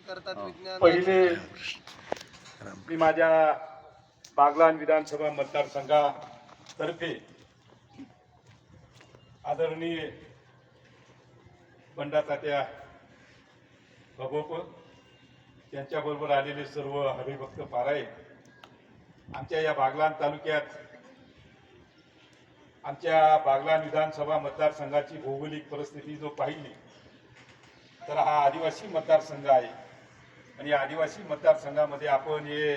पहिले मी माझ्या बागलाण विधानसभा मतदारसंघातर्फे आदरणीय बंडा तात्या भगोप त्यांच्याबरोबर आलेले सर्व हरिभक्त पारायण, आमच्या या बागलाण तालुक्यात आमच्या बागलाण विधानसभा मतदारसंघाची भौगोलिक परिस्थिती जो पाहिली तर हा आदिवासी मतदारसंघ आहे आणि या आदिवासी मतदारसंघामध्ये आपण हे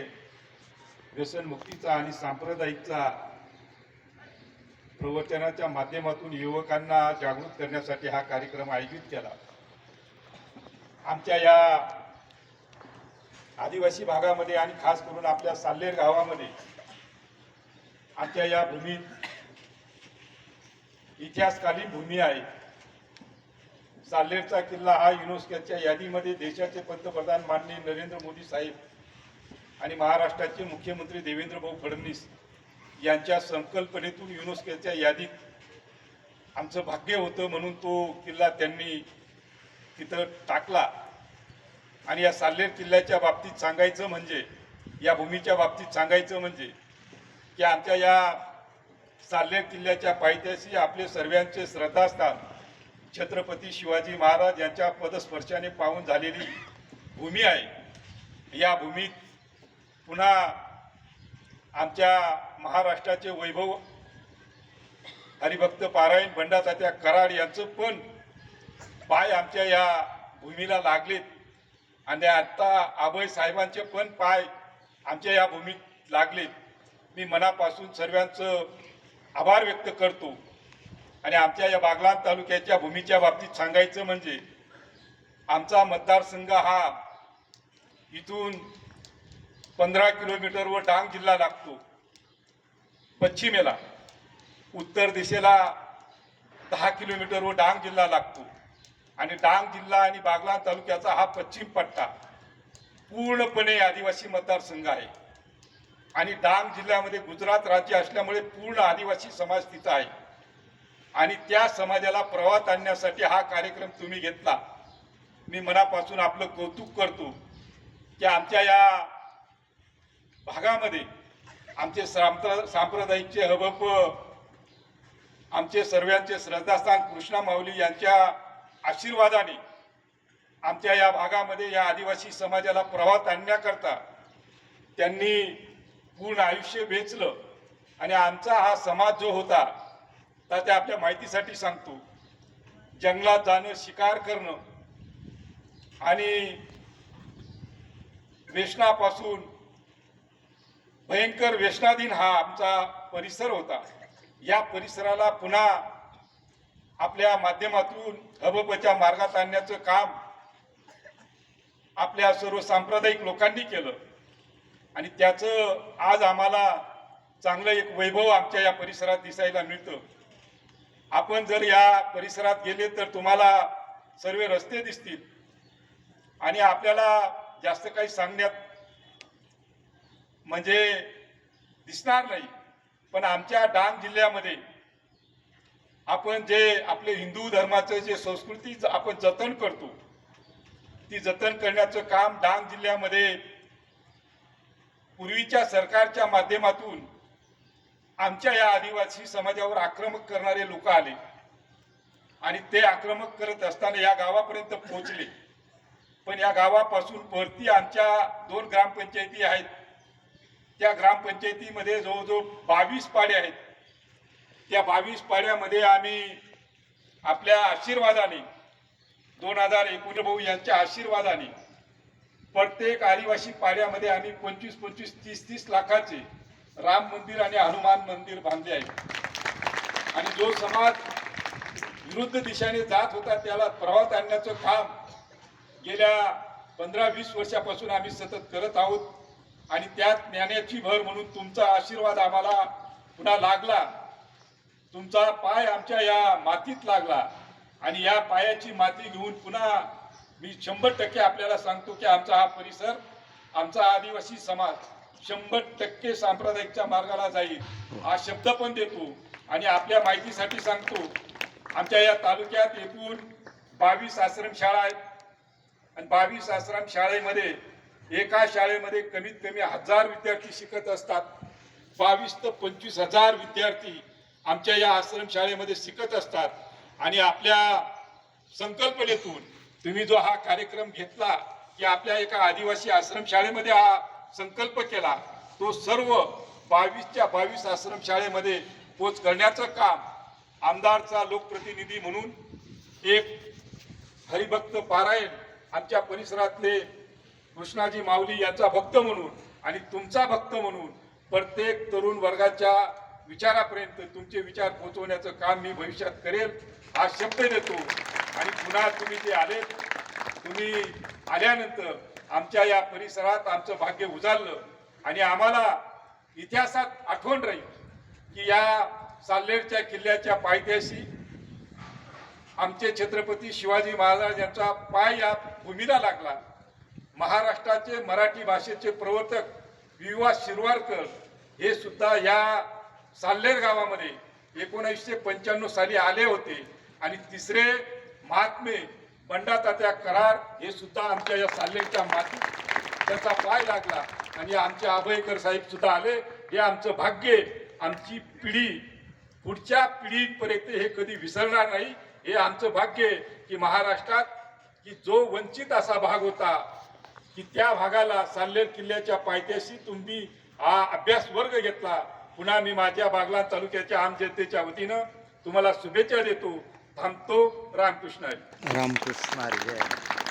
व्यसनमुक्तीचा आणि सांप्रदायिकचा प्रवचनाच्या माध्यमातून युवकांना जागृत करण्यासाठी हा कार्यक्रम आयोजित केला। आमच्या या आदिवासी भागामध्ये आणि खास करून आपल्या साल्हेर गावामध्ये आमच्या या भूमीत इतिहासकालीन भूमी आहे। साल्हेरचा किल्ला हा युनेस्कोच्या यादीमध्ये देशाचे पंतप्रधान माननीय नरेंद्र मोदी साहेब आणि महाराष्ट्राचे मुख्यमंत्री देवेंद्र भाऊ फडणवीस यांच्या संकल्पनेतून युनेस्कोच्या यादीत आमचं भाग्य होतं, म्हणून तो किल्ला त्यांनी तिथं टाकला। आणि या साल्हेर किल्ल्याच्या बाबतीत सांगायचं म्हणजे, या भूमीच्या बाबतीत सांगायचं म्हणजे की आमच्या या साल्हेर किल्ल्याच्या पायथ्याशी आपले सर्वांचे श्रद्धास्थान छत्रपती शिवाजी महाराज यांच्या पदस्पर्शाने पावन झालेली भूमी आहे। या भूमीत पुन्हा आमच्या महाराष्ट्राचे वैभव हरिभक्त पारायण बंडा तात्या कराड यांचं पण पाय आमच्या या भूमीला लागलेत आणि आता आबय साहेबांचे पण पाय आमच्या या भूमीत लागलेत। मी मनापासून सर्वांचं आभार व्यक्त करतो। आणि आमच्या या बागलाण तालुक्याच्या भूमीच्या बाबतीत सांगायचं म्हणजे आमचा मतदारसंघ हा इथून 15 किलोमीटरवर डांग जिल्हा लागतो पश्चिमेला, उत्तर दिशेला 10 किलोमीटरवर डांग जिल्हा लागतो आणि डांग जिल्हा आणि बागलाण तालुक्याचा हा पश्चिम पट्टा पूर्णपणे आदिवासी मतदारसंघ आहे। आणि डांग जिल्ह्यामध्ये गुजरात राज्य असल्यामुळे पूर्ण आदिवासी समाज तिथं आहे आणि त्या समाजाला प्रवाहात आणण्यासाठी हा कार्यक्रम तुम्ही घेतला। मी मनापासून आपलं कौतुक करतो की आमच्या या भागामध्ये आमचे सांप्रदायिकचे हबप, आमचे सर्वांचे श्रद्धास्थान कृष्णा माऊली यांच्या आशीर्वादाने आमच्या या भागामध्ये या आदिवासी समाजाला प्रवाहात आणण्याकरता त्यांनी पूर्ण आयुष्य वेचलं। आणि आमचा हा समाज जो होता तर ते आपल्या माहितीसाठी सांगतो, जंगलात जाणं, शिकार करणं आणि व्यसनापासून भयंकर व्यसनाधीन हा आमचा परिसर होता। या परिसराला पुन्हा आपल्या माध्यमातून हबपच्या मार्गात आणण्याचं काम आपल्या सर्व सांप्रदायिक लोकांनी केलं आणि त्याचं आज आम्हाला चांगलं एक वैभव आमच्या या परिसरात दिसायला मिळतं। आपण जर या परिसरात गेले तर तुम्हाला सर्व रस्ते दिसतील आणि आपल्याला जास्त काही सांगण्यात म्हणजे दिसणार नाही, पण आमच्या डांग जिल्ह्यामध्ये आपण जे आपले हिंदू धर्माचं जे संस्कृती आपण जतन करतो, ती जतन करण्याचं काम डांग जिल्ह्यामध्ये पूर्वीच्या सरकारच्या माध्यमातून आमच्या या आदिवासी समाजावर आक्रमक करणारे लोक आले आणि ते आक्रमक करत असताना या गावापर्यंत पोहोचले। पण या गावापासून वरती आमच्या 2 ग्रामपंचायती आहेत, त्या ग्रामपंचायतीमध्ये जवळजवळ 22 पाड्या आहेत। त्या 22 पाड्यामध्ये आम्ही आपल्या आशीर्वादाने 2019 भाऊ यांच्या आशीर्वादाने प्रत्येक आदिवासी पाड्यामध्ये आम्ही 25-25, 30-30 लाखाचे राम मंदिर आणि हनुमान मंदिर बांधले आहे। आणि जो समाज विरुद्ध दिशेने जात होता त्याला प्रवाहात आणण्याचं काम गेल्या 15-20 वर्षापासून आम्ही सतत करत आहोत आणि त्यात ज्ञानाची भर म्हणून तुमचा आशीर्वाद आम्हाला पुन्हा लागला, तुमचा पाय आमच्या या मातीत लागला आणि या पायाची माती घेऊन पुन्हा मी 100% आपल्याला सांगतो की आमचा हा परिसर, आमचा आदिवासी समाज 100% सांप्रदायिकच्या मार्गाला जाईल हा शब्द पण देतो। आणि आपल्या माहितीसाठी सांगतो, आमच्या या तालुक्यात एकूण 22 आश्रमशाळा आहेत आणि 22 आश्रम शाळेमध्ये एका शाळेमध्ये कमीत कमी 1000 विद्यार्थी शिकत असतात. 22 ते 25,000 विद्यार्थी आमच्या या आश्रम शाळेमध्ये शिकत असतात. आणि आपल्या संकल्पनेतून तुम्ही जो हा कार्यक्रम घेतला की आपल्या एका आदिवासी आश्रम शाळेमध्ये हा संकल्प केला, तो सर्व 22च्या 22 आश्रम शाळेमध्ये पोच करण्याचं काम आमदारचा लोकप्रतिनिधी म्हणून, एक हरिभक्त पारायण आमच्या परिसरातले कृष्णाजी माऊली यांचा भक्त म्हणून आणि तुमचा भक्त म्हणून प्रत्येक तरुण वर्गाच्या विचारापर्यंत तुमचे विचार पोहोचवण्याचं काम मी भविष्यात करेल हा शब्द देतो. आणि पुन्हा तुम्ही जे आले, तुम्ही आल्यानंतर आमच्या या परिसरात आमचं भाग्य उजाळलं आणि आम्हाला इतिहासात आठवण राहील की या साल्हेरच्या किल्ल्याच्या पायथ्याशी आमचे छत्रपती शिवाजी महाराज यांचा पाय या भूमीला लागला. महाराष्ट्राचे मराठी भाषेचे प्रवर्तक वि.वा. शिरवाडकर हे सुद्धा या साल्हेर गावामध्ये 1995 साली आले होते. आणि तिसरे महात्मे बंडातात्या कराड हे सुद्धा आमच्या या साल्हेरच्या मातीत त्याचा पाय लागला. आणि आमचे अभयकर साहेब सुद्धा आले. हे आमचं भाग्य, आमची पिढी पुढच्या पिढीपर्यंत हे कधी विसरणार नाही. हे आमचं भाग्य की महाराष्ट्रात की जो वंचित असा भाग होता की त्या भागाला साल्हेर किल्ल्याच्या पायथ्याशी तुम्ही हा अभ्यास वर्ग घेतला. पुन्हा मी माझ्या बागलाण तालुक्याच्या आम जनतेच्या वतीनं तुम्हाला शुभेच्छा देतो. थांबतो. रामकृष्ण हरी. रामकृष्ण हरी.